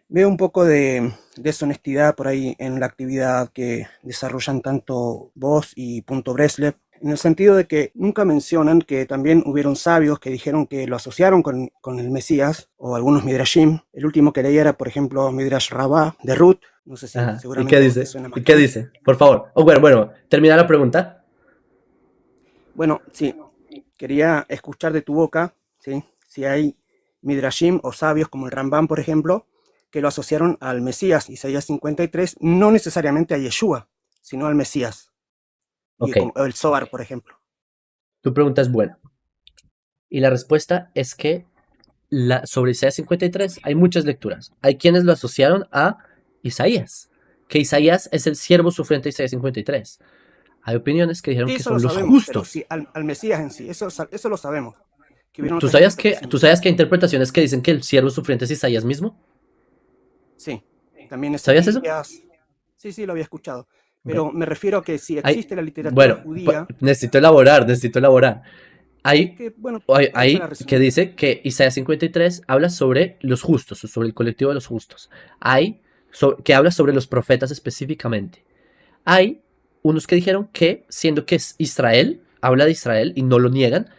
Veo un poco de deshonestidad por ahí en la actividad que desarrollan tanto vos y Punto Breslev, en el sentido de que nunca mencionan que también hubieron sabios que dijeron que lo asociaron con el Mesías, o algunos Midrashim. El último que leí era, por ejemplo, Midrash Rabbah de Ruth. No sé si Ajá. ¿Y qué seguramente a vos te dice? suena más ¿Y qué que a mí. dice? Por favor. Oh, bueno, termina la pregunta. Bueno, sí, quería escuchar de tu boca, ¿sí? Si hay Midrashim o sabios como el Rambam, por ejemplo, que lo asociaron al Mesías, Isaías 53, no necesariamente a Yeshua, sino al Mesías, y Ok, como el Zohar, por ejemplo. tu pregunta es buena. Y la respuesta es que sobre Isaías 53 hay muchas lecturas. Hay quienes lo asociaron a Isaías, que Isaías es el siervo sufriente de Isaías 53. Hay opiniones que dijeron Sí, que eso lo son los sabemos, pero sí, justos. al Mesías en sí, eso lo sabemos, que hubieron ¿Tú otras sabías que, tú interpretaciones. sabías que hay interpretaciones que dicen que el siervo sufriente es Isaías mismo? Sí, también ¿Sabías eso? Ezequías, sí, sí, lo había escuchado, Ok. pero me refiero a que si Hay, existe la literatura bueno, judía, necesito elaborar. es Hay, que, bueno, para hay que resumir. dice que Isaías 53 habla sobre los justos, o sobre el colectivo de los justos. Hay que habla sobre los profetas específicamente. Hay unos que dijeron que, siendo que es Israel, habla de Israel y no lo niegan,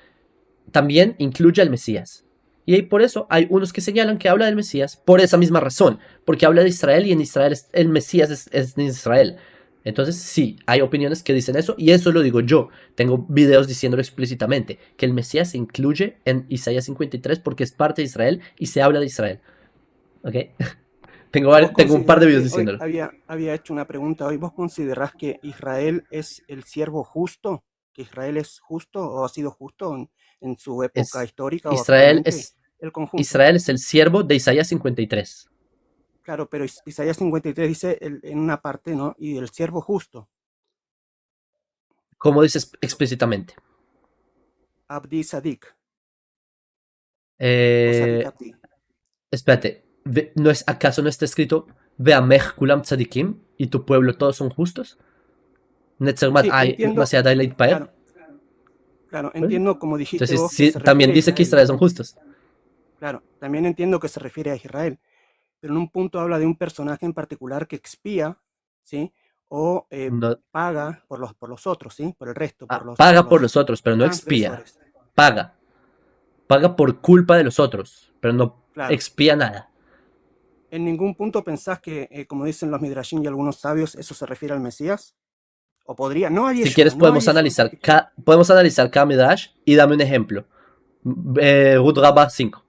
también incluye al Mesías. Y ahí por eso hay unos que señalan que habla del Mesías por esa misma razón, porque habla de Israel y en Israel el Mesías es de Israel. Entonces sí, hay opiniones que dicen eso y eso lo digo yo. Tengo videos diciéndolo explícitamente, que el Mesías se incluye en Isaías 53 porque es parte de Israel y se habla de Israel. ¿Ok? ¿Y vos Tengo un par de considerás videos que hoy diciéndolo. había hecho una pregunta hoy, vos considerás que Israel es el siervo justo? ¿Que Israel es justo o ha sido justo en su época Es, histórica o Israel actualmente? es El conjunto. Israel es el siervo de Isaías 53. Claro, pero Isaías 53 dice en una parte, ¿no? Y el siervo justo, ¿Cómo dices explícitamente? Abdi Sadik, o Sadik Eh, Abdi. Espérate, ¿no es, ¿acaso no está escrito Veamech kulam tzadikim y tu pueblo todos son justos? Netzermat Sí, ay entiendo, masiadai leitpaer. claro, claro, entiendo como dijiste Entonces, vos que sí, se refiere también a dice que Israel. Israel son justos. Claro, también entiendo que se refiere a Israel, pero en un punto habla de un personaje en particular que expía, ¿sí? O No, paga por los otros, ¿sí? Por el resto, por paga por los los otros, pero no expía. transgresores. Paga. Paga por culpa de los otros, pero no Claro. expía nada. ¿En ningún punto pensás que, como dicen los Midrashim y algunos sabios, eso se refiere al Mesías? O podría, no a Si Yeshua, quieres, no a Yeshua en particular. podemos analizar cada Midrash y dame un ejemplo. Rut Rabbah 5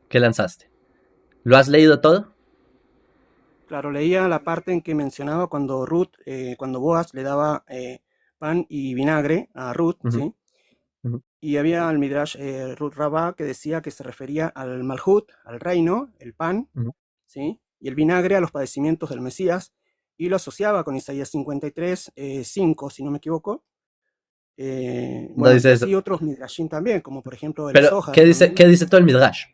que lanzaste. ¿Lo has leído todo? Claro, leía la parte en que mencionaba cuando Ruth, cuando Boaz le daba pan y vinagre a Ruth, Uh -huh, ¿sí? uh -huh. Y había el Midrash Ruth Rabbah que decía que se refería al Malhut, al reino, el pan, Uh -huh. ¿sí? Y el vinagre a los padecimientos del Mesías, y lo asociaba con Isaías 53, 5, si no me equivoco. No Bueno, y dice eso. así otros Midrashim también, como por ejemplo el Pero, Zohar qué también. dice todo el Midrash?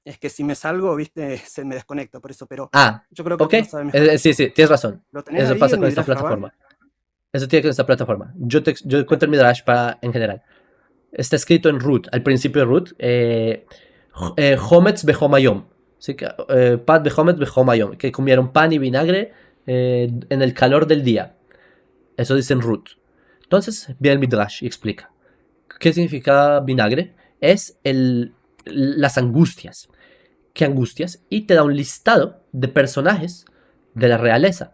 Es que si me salgo, viste, se me desconecta por eso, pero Ah, yo creo que ok. tú lo sabes mejor que Sí, yo. sí, tienes razón. ¿Lo tenés Eso ahí, pasa el con esta Midrash Rabbah? plataforma. Eso tiene que ser esta plataforma. Yo cuento Claro. el Midrash en general. Está escrito en Ruth, al principio de Ruth, Hometz behomayom. ¿Sí? Pat behometz behomayom. Que comieron pan y vinagre en el calor del día. Eso dice en Ruth. Entonces viene el Midrash y explica. ¿Qué significa vinagre? Es las angustias. ¿Qué angustias? Y te da un listado de personajes de la realeza.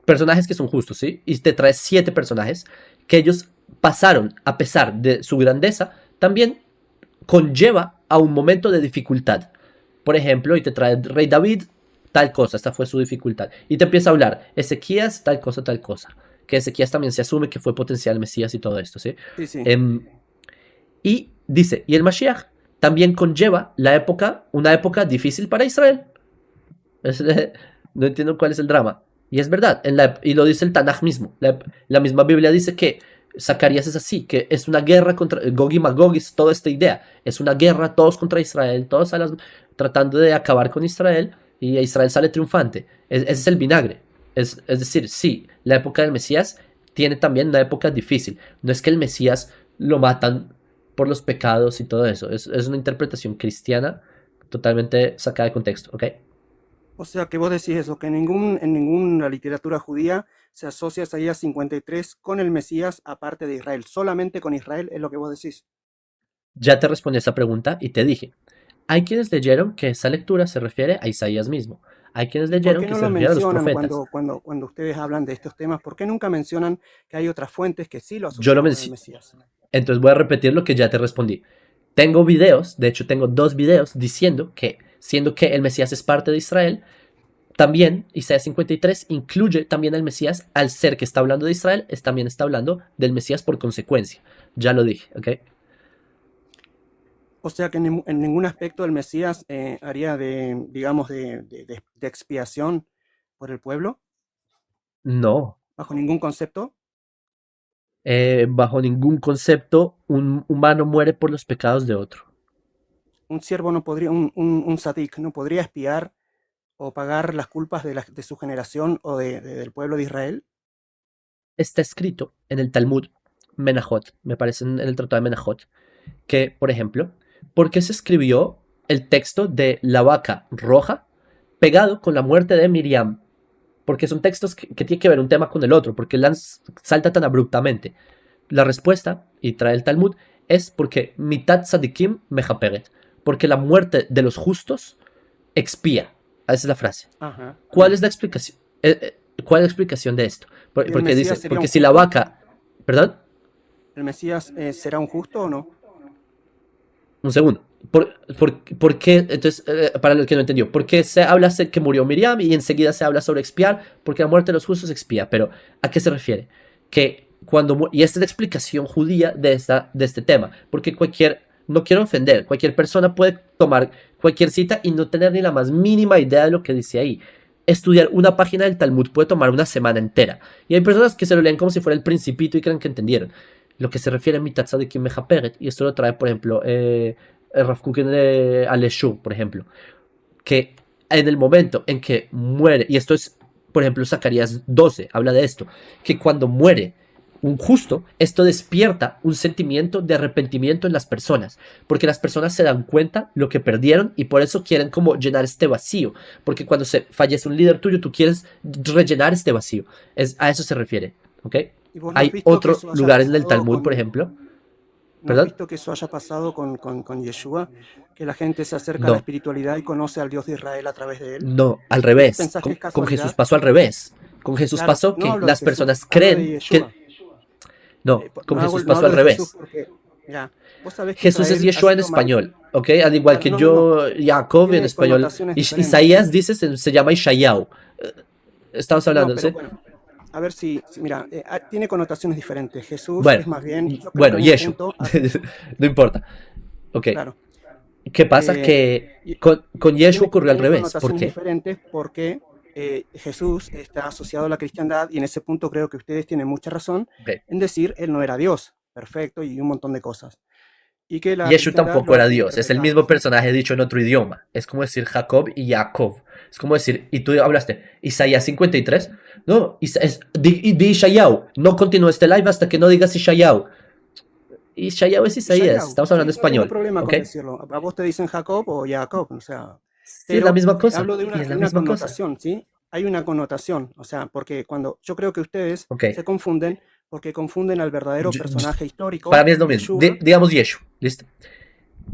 Personajes que son justos, ¿sí? Y te trae 7 personajes que ellos pasaron, a pesar de su grandeza, también conlleva a un momento de dificultad. Por ejemplo, y te trae Rey David, tal cosa, esta fue su dificultad. Y te empieza a hablar, Ezequías, tal cosa, tal cosa. Que Ezequías también se asume que fue potencial Mesías y todo esto, ¿sí? Sí, sí. Em, y dice, y el Mashiach también conlleva una época difícil para Israel. Es, no entiendo cuál es el drama. Y es verdad, y lo dice el Tanaj mismo. La misma Biblia dice que Zacarías es así, que es una guerra contra Gog y Magog, es toda esta idea. Es una guerra todos contra Israel, tratando de acabar con Israel y Israel sale triunfante. Ese es el vinagre. Es decir, sí, la época del Mesías tiene también una época difícil. No es que el Mesías lo matan por los pecados y todo eso. Es una interpretación cristiana totalmente sacada de contexto, ¿ok? O sea que vos decís eso, que en ninguna literatura judía se asocia Isaías 53 con el Mesías aparte de Israel. Solamente con Israel es lo que vos decís. Ya te respondí esa pregunta y te dije, hay quienes leyeron que esa lectura se refiere a Isaías mismo. Hay quienes ¿Y por leyeron qué que no se lo refiere a los mencionan profetas. cuando ustedes hablan de estos temas? ¿Por qué nunca mencionan que hay otras fuentes que sí lo Yo lo asocian con el mencioné. Mesías? Entonces voy a repetir lo que ya te respondí. Tengo videos, de hecho tengo 2 videos diciendo que, siendo que el Mesías es parte de Israel, también Isaías 53 incluye también al Mesías, al ser que está hablando de Israel, también está hablando del Mesías por consecuencia. Ya lo dije, ¿ok? O sea que en ningún aspecto el Mesías haría digamos, de expiación por el pueblo, No, bajo ningún concepto. bajo ningún concepto un humano muere por los pecados de otro. Un siervo no podría, un sadik no podría expiar o pagar las culpas de su generación o del pueblo de Israel. Está escrito en el Talmud, Menachot, me parece en el Tratado de Menachot, que, por ejemplo, ¿por qué se escribió el texto de la vaca roja pegado con la muerte de Miriam? Porque son textos que tienen que ver un tema con el otro, porque salta tan abruptamente. La respuesta, y trae el Talmud, es porque mitat sadikim mejaperet, porque la muerte de los justos expía. Esa es la frase. Ajá, ¿Cuál bien. es la explicación? ¿Cuál es la explicación de esto? ¿Y el Porque Mesías dice, sería un porque si la justo? vaca, perdón, ¿El Mesías será un justo o no? un segundo. ¿Por qué? Entonces, para el que no entendió, ¿por qué se habla que murió Miriam y enseguida se habla sobre expiar? Porque la muerte de los justos expía. Pero, ¿a qué se refiere? Que y esta es la explicación judía de este tema. Porque no quiero ofender, cualquier persona puede tomar cualquier cita y no tener ni la más mínima idea de lo que dice ahí. Estudiar una página del Talmud puede tomar una semana entera. Y hay personas que se lo leen como si fuera el Principito y creen que entendieron. Lo que se refiere a mitat tzadikim mejaperet, y esto lo trae, por ejemplo, Rav Kook Aleshur, por ejemplo, que en el momento en que muere, y esto es, por ejemplo, Zacarías 12, habla de esto, que cuando muere un justo, esto despierta un sentimiento de arrepentimiento en las personas, porque las personas se dan cuenta lo que perdieron y por eso quieren como llenar este vacío, porque cuando se fallece un líder tuyo, tú quieres rellenar este vacío, a eso se refiere, ¿ok? ¿Y vos no has Hay visto que otro eso haya lugar en el pasado Talmud, por con, ejemplo, no has ¿perdón? visto que eso haya pasado con Yeshua? Que la gente se acerca a la No, espiritualidad y conoce al Dios de Israel a través de él. no, al ¿Vos revés. pensás que es Con Jesús casualidad? pasó al revés. Con Jesús Claro, pasó no que hablo de las Jesús, personas hablo de creen que... Yeshua. No, con Jesús No pasó hablo al de Jesús revés. porque, mira, vos sabés que Jesús es Israel ha Yeshua en sido mal. español, ¿ok? Al igual Claro, que no, no, no. yo, Jacob en Tiene español. connotaciones diferentes. Isaías dice, se llama Ishayahu. Estamos No, hablando, pero ¿sí? bueno, a ver si mira, tiene connotaciones diferentes. Jesús Bueno, es más bien, yo creo que bueno, en un Yeshu. punto, No importa. Ok. claro, ¿Qué pasa? eh, Que con Yeshu ocurrió al tiene revés. ¿Por connotaciones qué? diferentes porque Jesús está asociado a la cristiandad y en ese punto creo que ustedes tienen mucha razón Ok. en decir él no era Dios, perfecto y un montón de cosas. Y que la Yeshu cristiandad tampoco era lo Dios, es el interpretaba, mismo ¿sí? personaje dicho en otro idioma. Es como decir Jacob y Jacob. Es como decir, y tú hablaste, Isaías 53. No, di Ishayahu. No continúe este live hasta que no digas Ishayahu. Ishayahu es Y Isaías, Shayahu, estamos sí, hablando no tengo español, problema ¿ok? con decirlo. A vos te dicen Jacob o Jacob, o sea, Sí, es la pero misma cosa. hablo Y es de la una misma cosa. connotación, ¿sí? Hay una connotación, o sea, porque cuando yo creo que ustedes Ok. se confunden porque confunden al verdadero personaje Para histórico, mí es lo mismo. Yeshua. Digamos Yeshu, ¿listo?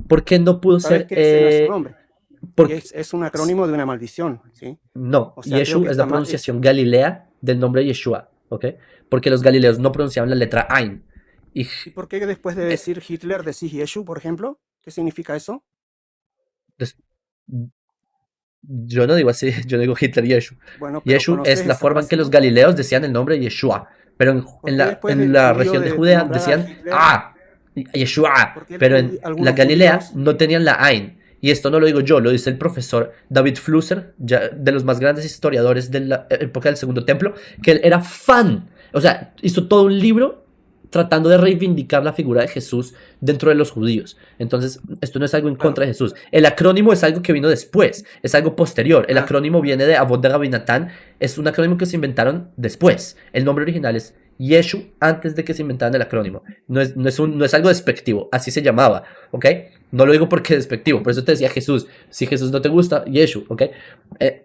¿Por qué no pudo Sabes ser? que ese no es su nombre y Porque, es un acrónimo de una maldición, ¿sí? no, O sea, creo Yeshu que es está la mal. pronunciación galilea del nombre Yeshua, ¿ok? Porque los galileos no pronunciaban la letra Ain. Y ¿Y por qué después de decir Hitler decís Yeshu, por ejemplo? ¿Qué significa eso? des- yo no digo así, yo digo Hitler Yeshu. Bueno, pero Yeshu es ¿conoces la esa forma en que frase, los no? galileos decían el nombre Yeshua. Pero ¿Por qué después en del la judío región de de Judea nombrar a decían Hitler, Ah, Yeshua. por qué Pero en la algunos Galilea judíos, no tenían la Ain. Y esto no lo digo yo, lo dice el profesor David Flusser, de los más grandes historiadores de la época del Segundo Templo, que él era fan. O sea, hizo todo un libro tratando de reivindicar la figura de Jesús dentro de los judíos. Entonces, esto no es algo en claro, contra de Jesús. El acrónimo es algo que vino después, es algo posterior. El ah, acrónimo viene de Avot de Rabbi Natán, es un acrónimo que se inventaron después. El nombre original es Yeshu antes de que se inventaran el acrónimo. No es algo despectivo, así se llamaba, ¿ok? No lo digo porque es despectivo, por eso te decía Jesús. Si Jesús no te gusta, Yeshu, ¿ok?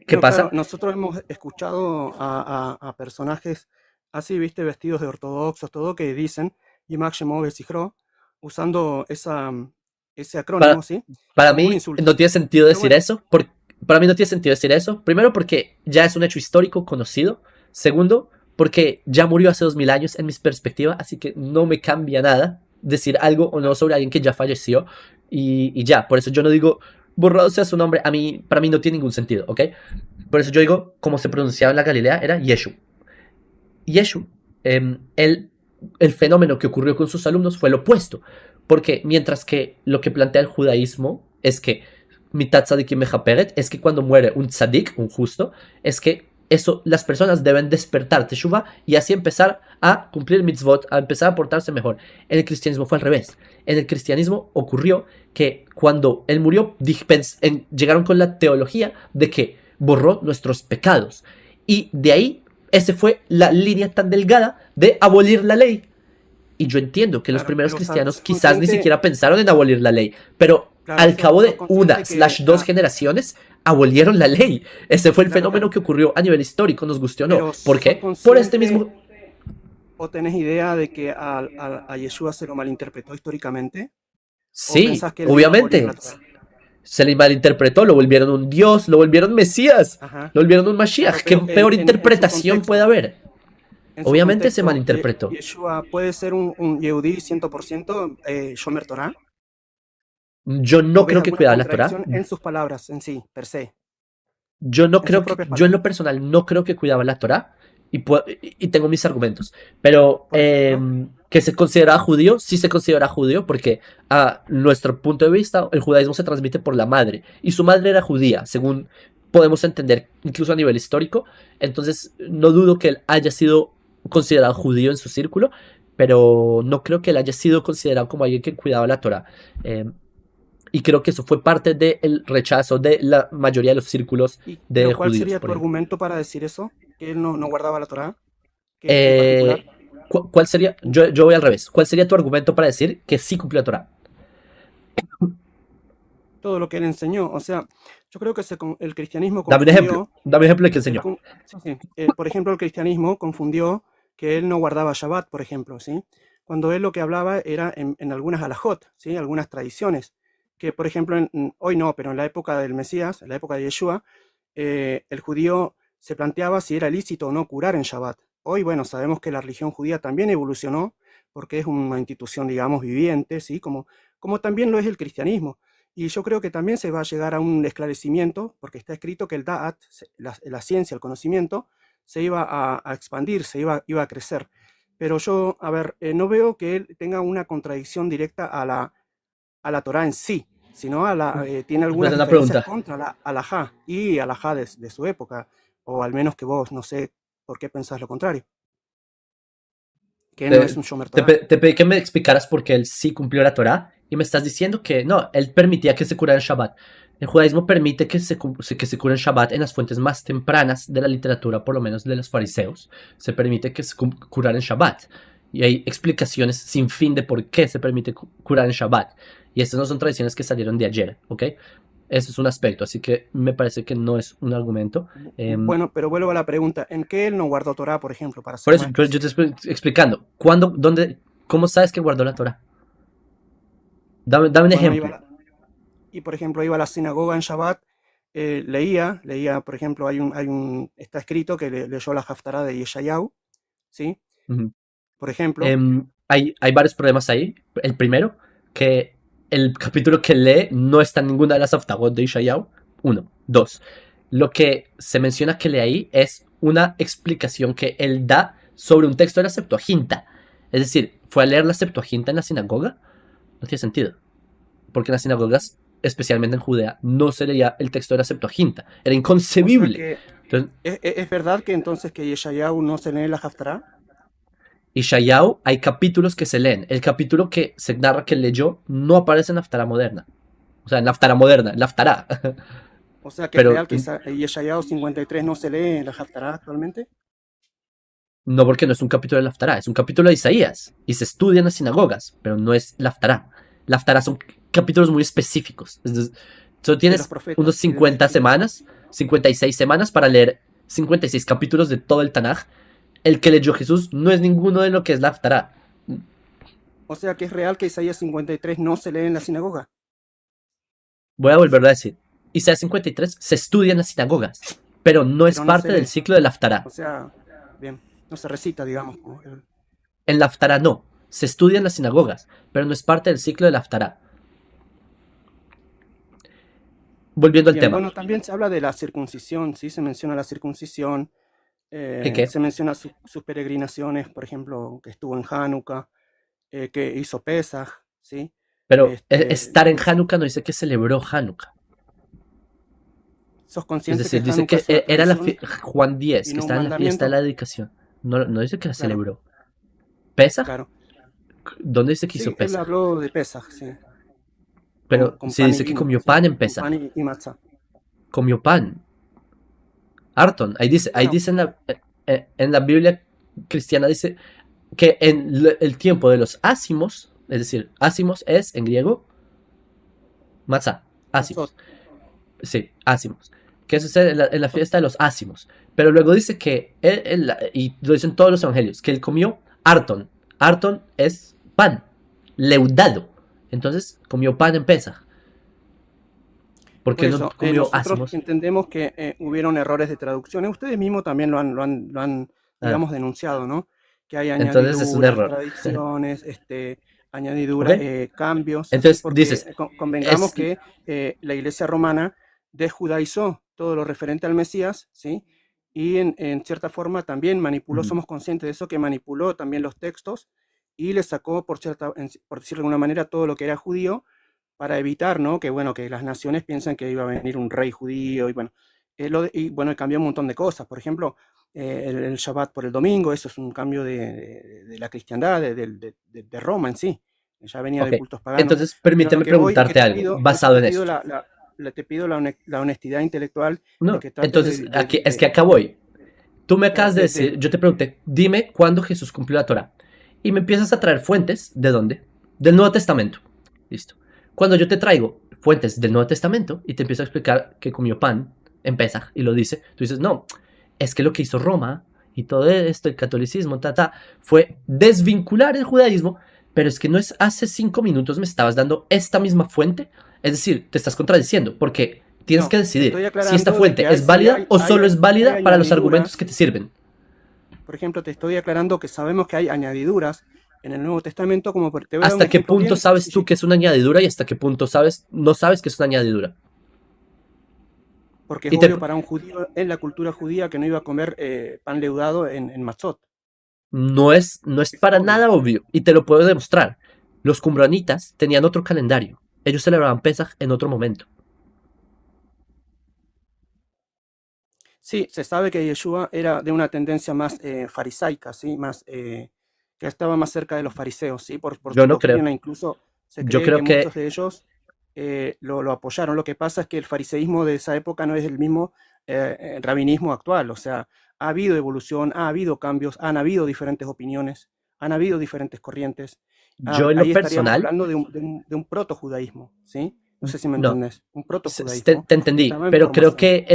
¿Qué No, claro, pasa? nosotros hemos escuchado a personajes así, viste, vestidos de ortodoxos, todo, que dicen Yimak Shemov Zichro, usando ese acrónimo, Para, ¿sí? para Como un mí insulto. no tiene sentido Pero decir bueno, eso. Para mí no tiene sentido decir eso. Primero porque ya es un hecho histórico conocido. Segundo, porque ya murió hace 2000 años en mi perspectiva, así que no me cambia nada decir algo o no claro, sobre alguien que ya falleció. Y ya, por eso yo no digo borrado sea su nombre. Para mí no tiene ningún sentido, ¿ok? Por eso yo digo, como se pronunciaba en la Galilea, era Yeshu. Yeshu, el fenómeno que ocurrió con sus alumnos fue lo opuesto. Porque mientras que lo que plantea el judaísmo es que mitat tzadikim mechaperet, es que cuando muere un tzadik, un justo, es que eso, las personas deben despertar teshuva y así empezar a cumplir mitzvot, a empezar a portarse mejor. En el cristianismo fue al revés. En el cristianismo ocurrió que cuando él murió, llegaron con la teología de que borró nuestros pecados. Y de ahí esa fue la línea tan delgada de abolir la ley. Y yo entiendo que los claro, primeros pero cristianos sos quizás ni consciente, siquiera pensaron en abolir la ley, pero claro, al cabo sos de consciente una que slash dos generaciones abolieron la ley. Ese fue el claro, fenómeno claro, que ocurrió a nivel histórico, nos guste o no. pero ¿Por sos qué? Por este consciente mismo... o tenés idea de que a Yeshua se lo malinterpretó históricamente, o Sí, pensás que él vino a abolir obviamente. la Torah. Se le malinterpretó, lo volvieron un dios, lo volvieron mesías, Ajá, lo volvieron un claro, mashiach. ¿Qué pero peor en su interpretación puede contexto. haber? En su Obviamente se contexto, malinterpretó. Yeshua puede ser un Yehudí 100% Shomer Torah, Yo o no ves creo que alguna cuidaba la Torah. contradicción en sus palabras en sí, per se, Yo no en sus creo que, propias yo en lo palabras. personal no creo que cuidaba la Torá y tengo mis argumentos. Pero Por ejemplo, que se considera judío, sí se considera judío porque a nuestro punto de vista el judaísmo se transmite por la madre y su madre era judía, según podemos entender incluso a nivel histórico. Entonces no dudo que él haya sido considerado judío en su círculo, pero no creo que él haya sido considerado como alguien que cuidaba la Torá. Eh, y creo que eso fue parte del rechazo de la mayoría de los círculos de pero ¿cuál judíos, sería por tu ejemplo. argumento para decir eso? Que él no guardaba la Torah, que en Eh, particular, ¿Cuál sería? Yo voy al revés. ¿Cuál sería tu argumento para decir que sí cumplió la Torah? todo lo que él enseñó. O sea, yo creo que el cristianismo Dame un ejemplo. confundió, Dame un ejemplo de que enseñó. sí, sí, por ejemplo, el cristianismo confundió que él no guardaba Shabbat, por ejemplo, ¿sí? Cuando él lo que hablaba era en algunas halajot, ¿sí? Algunas tradiciones, que por ejemplo, hoy no, pero en la época del Mesías, en la época de Yeshua, el judío se planteaba si era lícito o no curar en Shabbat. Hoy, bueno, sabemos que la religión judía también evolucionó, porque es una institución, digamos, viviente, ¿sí? Como también lo es el cristianismo. Y yo creo que también se va a llegar a un esclarecimiento, porque está escrito que el Da'at, la ciencia, el conocimiento, se iba a expandir, iba a crecer. Pero yo, a ver, no veo que él tenga una contradicción directa a la Torah en sí, sino tiene algunas Pues una diferencias pregunta. contra la alajá y alajá de su época, o al menos que vos, no sé por qué pensás lo contrario, que él no es Te, un Shomer Torah. te pedí que me explicaras por qué él sí cumplió la Torah y me estás diciendo que no, él permitía que se curara en Shabbat. El judaísmo permite que se cure en Shabbat en las fuentes más tempranas de la literatura, por lo menos de los fariseos. Se permite que se curara en Shabbat. Y hay explicaciones sin fin de por qué se permite curar en Shabbat. Y estas no son tradiciones que salieron de ayer, ¿ok? Ese es un aspecto, así que me parece que no es un argumento. Em, Bueno, pero vuelvo a la pregunta, ¿en qué él no guardó Torah, por ejemplo, para por ser eso más yo te específico? estoy explicando. ¿Cuándo, dónde, cómo sabes que guardó la Torah? Dame un Cuando ejemplo. y por ejemplo iba a la sinagoga en Shabbat, leía, por ejemplo, está escrito que leyó la Haftará de Yeshayahu, ¿sí? Ujú. Por ejemplo, Hay varios problemas ahí. El primero, que el capítulo que lee no está en ninguna de las Haftarot de Ishayahu. Uno. Dos. Lo que se menciona que lee ahí es una explicación que él da sobre un texto de la Septuaginta. Es decir, fue a leer la Septuaginta en la sinagoga. No tiene sentido. Porque en las sinagogas, especialmente en Judea, no se leía el texto de la Septuaginta. Era o sea inconcebible. que, Entonces, ¿es verdad que entonces que Yeshayahu no se lee la Haftará? y Yeshayahu hay capítulos que se leen. El capítulo que se narra que leyó no aparece en la Haftará moderna. O sea, en la Haftará moderna, en la Haftará. O sea que es Pero real que Yeshayahu 53 no se lee en la Haftará actualmente. No, porque no es un capítulo de la Haftará, es un capítulo de Isaías. Y se estudia en las sinagogas, pero no es la Haftará. La Haftará son capítulos muy específicos. Solo de los tienes profetas unos y de los 50 escribas. semanas, 56 semanas para leer 56 capítulos de todo el Tanaj. El que leyó Jesús no es ninguno de lo que es la Haftará. O sea que es real que Isaías 53 no se lee en la sinagoga, Voy a volverlo a decir. Isaías 53 se estudia en las sinagogas, pero no es pero no se parte del lee. ciclo de la Haftará. O sea, bien, no se recita, digamos. En la Haftará no. Se estudia en las sinagogas, pero no es parte del ciclo de la Haftará. Volviendo al Bien, tema. bueno, también se habla de la circuncisión, ¿sí? Se menciona la circuncisión, ¿Qué qué? se menciona sus peregrinaciones, por ejemplo, que estuvo en Hanukkah, que hizo Pesaj, ¿sí? Pero estar en Este, Hanukkah no dice que celebró Hanukkah. ¿sos Es consciente que decir, dice Hanukkah que es una era la tradición Juan y 10, que no un está en la fiesta de la mandamiento? dedicación. No, no dice que la Claro, celebró. ¿Pesaj? claro. ¿Dónde dice que hizo Sí, él Pesaj? habló de Pesaj, sí, Pero con si pan y dice que vino, comió ¿sí? pan en Con pan Pesaj. y matzá. Comió pan. Arton, ahí Bueno, dice en la Biblia cristiana, dice que en el tiempo de los ácimos, es decir, ácimos es en griego matzá, matzot, ácimos. Sí, ácimos. Que eso es en la fiesta de los ácimos. Pero luego dice que y lo dicen todos los evangelios, que él comió Arton. Arton es pan, leudado. Entonces comió pan en Pesaj. ¿Por por qué no eso, comió nosotros ácimos? entendemos que hubieron errores de traducción. Ustedes mismos también lo han, Ah, digamos, denunciado, ¿no? Que hay entonces es un añadiduras, error. tradiciones, ¿Ok? añadiduras, cambios, ¿sí? Entonces Porque dices, convengamos es... que la Iglesia romana desjudaizó todo lo referente al Mesías, ¿sí? Y en cierta forma también manipuló, somos conscientes de eso, que manipuló también los textos y le sacó, por decirlo de alguna manera, todo lo que era judío para evitar, ¿no? Que bueno, que las naciones piensan que iba a venir un rey judío y bueno, y bueno, cambió un montón de cosas. Por ejemplo, el Shabbat por el domingo, eso es un cambio de la cristiandad, de Roma en sí. Ya venía de Ok, cultos paganos. entonces Pero lo permíteme que voy es que preguntarte algo basado te en pido esto. te pido la honestidad intelectual de No, que trates entonces aquí, es que acá voy. Tú me claro, acabas de decir, yo te pregunté, dime cuándo Jesús cumplió la Torah. Y me empiezas a traer fuentes, ¿de dónde? Del Nuevo Testamento. Listo. Cuando yo te traigo fuentes del Nuevo Testamento y te empiezo a explicar que comió pan en Pesaj y lo dice, tú dices, no, es que lo que hizo Roma y todo esto, el catolicismo, fue desvincular el judaísmo, pero es que no es hace 5 minutos me estabas dando esta misma fuente. Es decir, te estás contradiciendo porque tienes que no, te decidir estoy si esta aclarando de que fuente es sí válida o solo es hay válida para los argumentos añadiduras. que te sirven. Por ejemplo, te estoy aclarando que sabemos que hay añadiduras en el Nuevo Testamento, te voy a dar un ¿Hasta qué ejemplo punto bien sabes tú que sencillito, es una añadidura y hasta qué punto no sabes que es una añadidura? porque es Y te, obvio para un judío en la cultura judía que no iba a comer pan leudado en matzot, no es es para obvio. nada obvio y te lo puedo demostrar. Los cumbranitas tenían otro calendario. Ellos celebraban Pesaj en otro momento. Sí, se sabe que Yeshua era de una tendencia más farisaica, ¿sí? Que estaba más cerca de los fariseos, ¿sí? Por Yo su no creo. doctrina, incluso se Yo cree que creo muchos que de ellos lo apoyaron. Lo que pasa es que el fariseísmo de esa época no es el mismo rabinismo actual, o sea, ha habido evolución, ha habido cambios, han habido diferentes opiniones, han habido diferentes corrientes. yo en lo Ahí estaríamos personal, hablando de un protojudaísmo, ¿sí? No sé si me no, entendés, un te, protojudaísmo te que entendí, estaba en pero creo formación.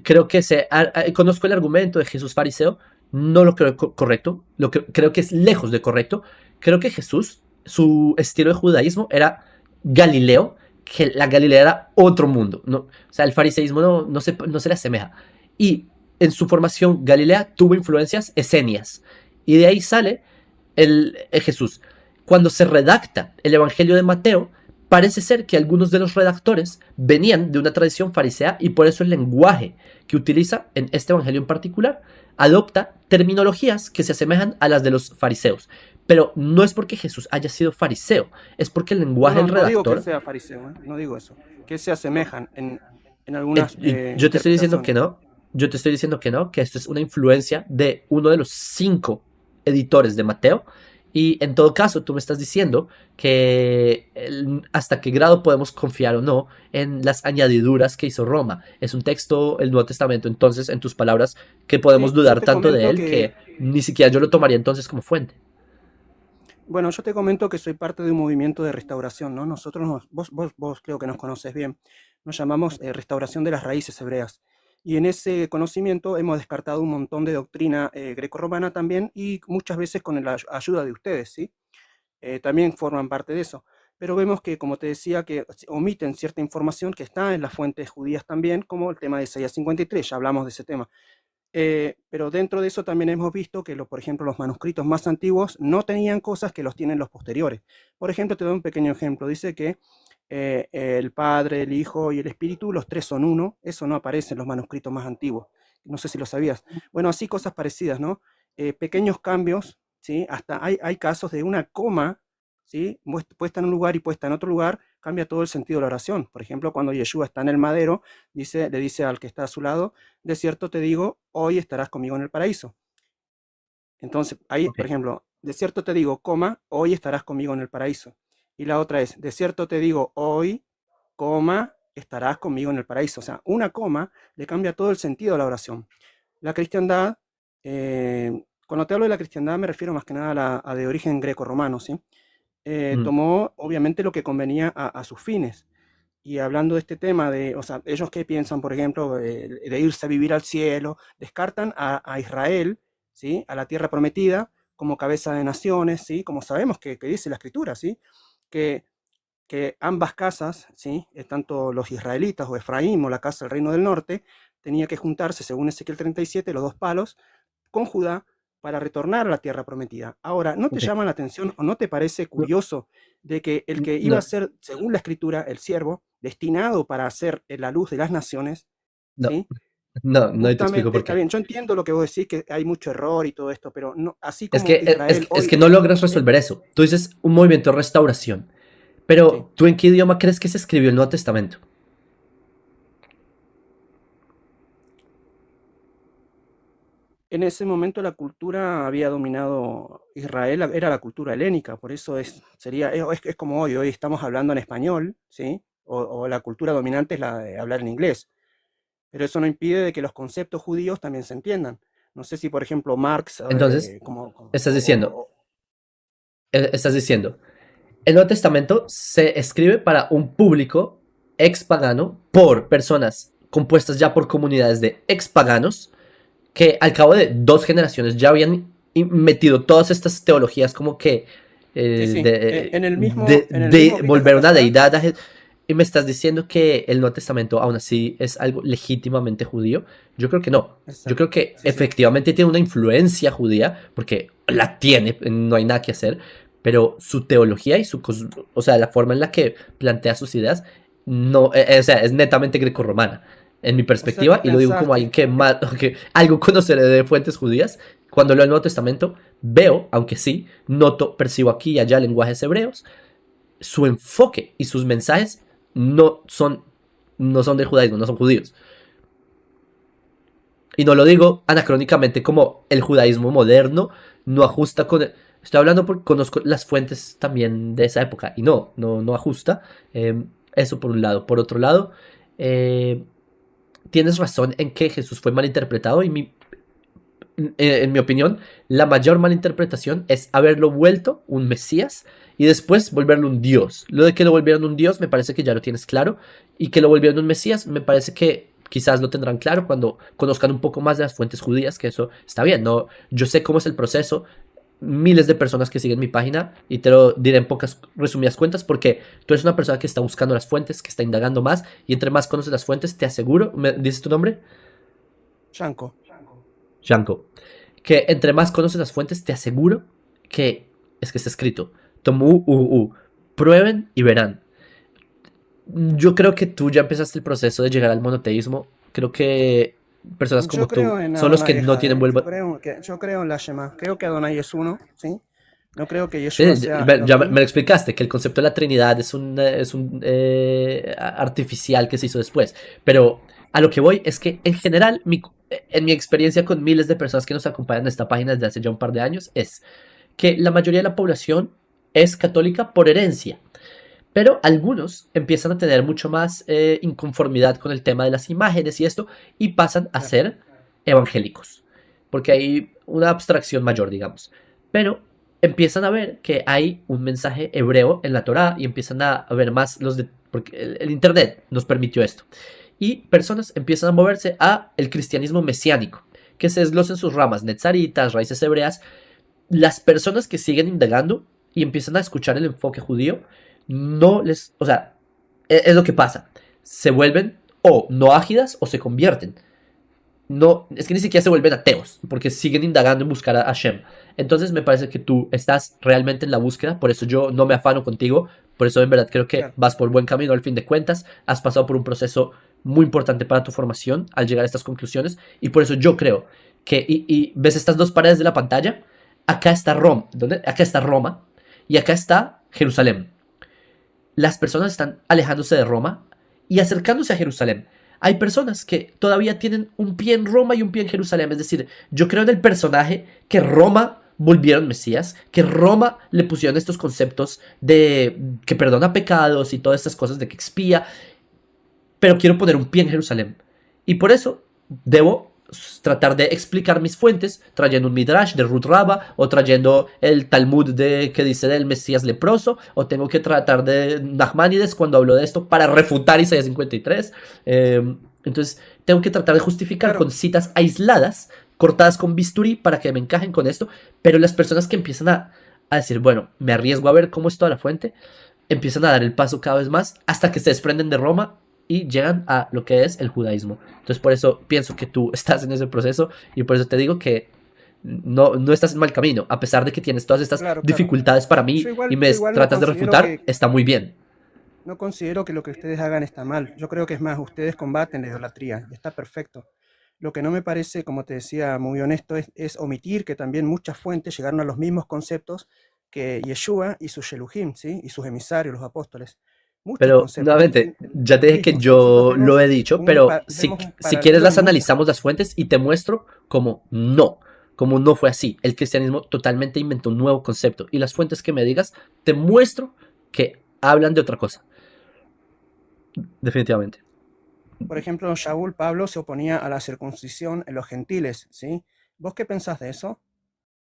que conozco el argumento de Jesús fariseo, no lo creo correcto, creo que es lejos de correcto. Creo que Jesús, su estilo de judaísmo era Galileo, que la Galilea era otro mundo, ¿no? O sea, el fariseísmo no se le asemeja. Y en su formación, Galilea tuvo influencias esenias, y de ahí sale el Jesús. Cuando se redacta el Evangelio de Mateo, parece ser que algunos de los redactores venían de una tradición farisea y por eso el lenguaje que utiliza en este Evangelio en particular adopta terminologías que se asemejan a las de los fariseos. Pero no es porque Jesús haya sido fariseo, es porque el No, lenguaje no, del no digo que redactor... sea fariseo, no digo eso, que se asemejan en algunas Yo te estoy diciendo que interpretaciones. no, yo te estoy diciendo que no, que esto es una influencia de uno de los 5 editores de Mateo Y en todo caso, tú me estás diciendo que hasta qué grado podemos confiar o no en las añadiduras que hizo Roma. Es un texto, el Nuevo Testamento, entonces, en tus palabras, que podemos Sí, yo dudar te tanto de comento él que, que ni siquiera yo lo tomaría entonces como fuente. bueno, yo te comento que soy parte de un movimiento de restauración, ¿no? Nosotros, vos creo que nos conoces bien, nos llamamos restauración de las raíces hebreas. Y en ese conocimiento hemos descartado un montón de doctrina grecorromana también y muchas veces con la ayuda de ustedes, ¿sí? También forman parte de eso. Pero vemos que, como te decía, que omiten cierta información que está en las fuentes judías también, como el tema de Isaías 53, ya hablamos de ese tema. Pero dentro de eso también hemos visto que, por ejemplo, los manuscritos más antiguos no tenían cosas que los tienen los posteriores. Por ejemplo, te doy un pequeño ejemplo. Dice que el Padre, el Hijo y el Espíritu, los tres son uno. Eso no aparece en los manuscritos más antiguos. No sé si lo sabías. Bueno, así cosas parecidas, ¿no? Pequeños cambios, ¿sí? Hasta hay casos de una coma, ¿sí? Puesta en un lugar y puesta en otro lugar, cambia todo el sentido de la oración. Por ejemplo, cuando Yeshua está en el madero, le dice al que está a su lado, de cierto te digo, hoy estarás conmigo en el paraíso. Entonces, ahí, Ok. por ejemplo, de cierto te digo, coma, hoy estarás conmigo en el paraíso. Y la otra es, de cierto te digo, hoy, coma, estarás conmigo en el paraíso. O sea, una coma le cambia todo el sentido a la oración. La cristiandad, cuando te hablo de la cristiandad me refiero más que nada a de origen greco-romano, ¿sí? Mm. Tomó obviamente lo que convenía a sus fines. Y hablando de este tema de, o sea, ellos qué piensan, por ejemplo, de irse a vivir al cielo, descartan a Israel, ¿sí? A la tierra prometida como cabeza de naciones, ¿sí? Como sabemos que dice la escritura, ¿sí? Que, que ambas casas, ¿sí? Tanto los israelitas o Efraín o la casa del reino del norte, tenía que juntarse, según Ezequiel 37, los dos palos, con Judá para retornar a la tierra prometida. Ahora, ¿no te Ok. llama la atención o no te parece No, curioso de que el que iba a no, ser, según la escritura, el siervo, destinado para ser la luz de las naciones, no, ¿sí? no te explico Justamente, por está qué. bien, yo entiendo lo que vos decís, que hay mucho error y todo esto, pero no, así Es como que, Israel es hoy, que no logras resolver eso. Tú dices un movimiento de restauración, sí, pero ¿tú en qué idioma crees que se escribió el Nuevo Testamento? en ese momento la cultura había dominado Israel, era la cultura helénica, por eso es como hoy estamos hablando en español, ¿sí? O la cultura dominante es la de hablar en inglés. Pero eso no impide de que los conceptos judíos también se entiendan. No sé si, por ejemplo, Marx, Entonces, estás diciendo, estás diciendo, el Nuevo Testamento se escribe para un público ex pagano por personas compuestas ya por comunidades de ex paganos que al cabo de 2 generaciones ya habían metido todas estas teologías como que sí, sí, en el de mismo Brit volver una Hadashah, deidad y me estás diciendo que el Nuevo Testamento aún así es algo legítimamente judío. Yo creo que no. Yo exacto, creo que sí, sí, efectivamente tiene una influencia judía, porque la tiene, no hay nada que hacer, pero su teología y o sea, la forma en la que plantea sus ideas, no, o sea, es netamente grecorromana en mi o sea que perspectiva, y lo digo pensás como alguien que, que algo conoceré de fuentes judías, cuando leo el Nuevo Testamento, veo, aunque sí, noto, percibo aquí y allá lenguajes hebreos, su enfoque y sus mensajes no son, no son del judaísmo, no son judíos. Y no lo digo anacrónicamente como el judaísmo moderno no ajusta con... Estoy hablando porque conozco las fuentes también de esa época y no ajusta. Eso por un lado. Por otro lado, eh, tienes razón en que Jesús fue malinterpretado y en mi opinión, la mayor malinterpretación es haberlo vuelto un Mesías y después volverlo un Dios. Lo de que lo volvieron un Dios me parece que ya lo tienes claro y que lo volvieron un Mesías me parece que quizás lo tendrán claro cuando conozcan un poco más de las fuentes judías, que eso está bien, no, yo sé cómo es el proceso, miles de personas que siguen mi página y te lo diré en pocas resumidas cuentas porque tú eres una persona que está buscando las fuentes, que está indagando más y entre más conoces las fuentes, te aseguro, ¿me dices tu nombre? Yanko. Janko, que entre más conoces las fuentes, te aseguro que es que está escrito. Tomu prueben y verán. Yo creo que tú ya empezaste el proceso de llegar al monoteísmo. Creo que personas Yo como tú creo en son los que Adonai no Ejad, tienen vuelvo. yo creo en la Shema, creo que Adonai es uno, ¿sí? No creo que Yeshua Sí, sea ya me Elohim. lo explicaste, que el concepto de la Trinidad es un artificial que se hizo después. Pero a lo que voy es que en general, en mi experiencia con miles de personas que nos acompañan en esta página desde hace ya un par de años, es que la mayoría de la población es católica por herencia. Pero algunos empiezan a tener mucho más inconformidad con el tema de las imágenes y esto, y pasan a Claro, ser evangélicos, porque hay una abstracción mayor, digamos. Pero empiezan a ver que hay un mensaje hebreo en la Torá y empiezan a ver más porque el Internet nos permitió esto. Y personas empiezan a moverse a el cristianismo mesiánico, que se desglosa en sus ramas netzaritas, raíces hebreas. Las personas que siguen indagando y empiezan a escuchar el enfoque judío, no les, o sea, es lo que pasa. Se vuelven o no ágidas o se convierten. No, es que ni siquiera se vuelven ateos, porque siguen indagando en buscar a Hashem. Entonces me parece que tú estás realmente en la búsqueda, por eso yo no me afano contigo, por eso en verdad creo que claro. vas por buen camino al fin de cuentas, has pasado por un proceso muy importante para tu formación al llegar a estas conclusiones, y por eso yo creo que, y ves estas dos paredes de la pantalla, acá está Roma, ¿dónde? Acá está Roma, y acá está Jerusalén. Las personas están alejándose de Roma y acercándose a Jerusalén. Hay personas que todavía tienen un pie en Roma y un pie en Jerusalén. Es decir, yo creo en el personaje que Roma volvieron Mesías, que Roma le pusieron estos conceptos de que perdona pecados y todas estas cosas de que expía, pero quiero poner un pie en Jerusalén. Y por eso debo tratar de explicar mis fuentes trayendo un midrash de Ruth Rabba o trayendo el Talmud que dice del Mesías leproso, o tengo que tratar de Nachmanides cuando hablo de esto para refutar Isaías 53. Entonces tengo que tratar de justificar con Claro, citas aisladas cortadas con bisturí para que me encajen con esto, pero las personas que empiezan a decir, bueno, me arriesgo a ver cómo es toda la fuente, empiezan a dar el paso cada vez más hasta que se desprenden de Roma y llegan a lo que es el judaísmo. Entonces por eso pienso que tú estás en ese proceso y por eso te digo que no estás en mal camino, a pesar de que tienes todas estas claro, claro. dificultades para mí y me Yo igual no tratas de considero refutar, que, está muy bien. no considero que lo que ustedes hagan está mal. Yo creo que es más, ustedes combaten la idolatría y está perfecto. Lo que no me parece, como te decía, muy honesto, es omitir que también muchas fuentes llegaron a los mismos conceptos que Yeshua y sus Sheluhim, ¿sí? Y sus emisarios, los apóstoles. Muchos Pero conceptos, nuevamente, ya te los dije que mismos. Nosotros yo lo he dicho, pero vemos un si quieres paralelo las en muchas analizamos cosas. las fuentes y te muestro como no fue así. El cristianismo totalmente inventó un nuevo concepto y las fuentes que me digas te muestro que hablan de otra cosa, definitivamente. Por ejemplo, Shaul Pablo se oponía a la circuncisión en los gentiles, ¿sí? ¿Vos qué pensás de eso?